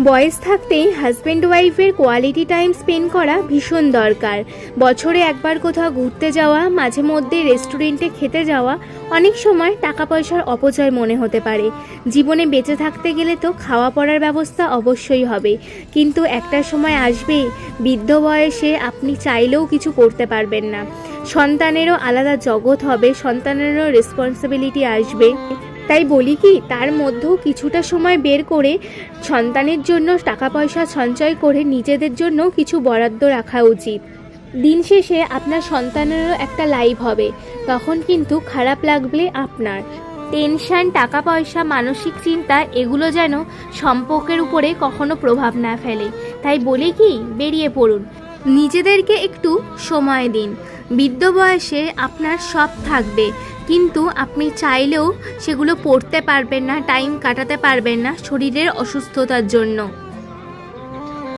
বয়স থাকতেই হাজব্যান্ড ওয়াইফের কোয়ালিটি টাইম স্পেন্ড করা ভীষণ দরকার। বছরে একবার কোথাও ঘুরতে যাওয়া, মাঝে মধ্যে রেস্টুরেন্টে খেতে যাওয়া অনেক সময় টাকা পয়সার অপচয় মনে হতে পারে। জীবনে বেঁচে থাকতে গেলে তো খাওয়া পড়ার ব্যবস্থা অবশ্যই হবে, কিন্তু একটা সময় আসবে বৃদ্ধ বয়সে আপনি চাইলেও কিছু করতে পারবেন না। সন্তানেরও আলাদা জগৎ হবে, সন্তানেরও রেসপন্সিবিলিটি আসবে। তাই বলি কি, তার মধ্যেও কিছুটা সময় বের করে সন্তানের জন্য টাকা পয়সা সঞ্চয় করে নিজেদের জন্য কিছু বরাদ্দ রাখা উচিত। দিন শেষে আপনার সন্তানেরও একটা লাইফ হবে, তখন কিন্তু খারাপ লাগবে আপনার। টেনশন, টাকা পয়সা, মানসিক চিন্তা এগুলো যেন সম্পর্কের উপরে কখনো প্রভাব না ফেলে। তাই বলি কি, বেরিয়ে পড়ুন, নিজেদেরকে একটু সময় দিন। বৃদ্ধ বয়সে আপনার সব থাকবে, কিন্তু আপনি চাইলেও সেগুলো পড়তে পারবেন না, টাইম কাটাতে পারবেন না শরীরের অসুস্থতার জন্য।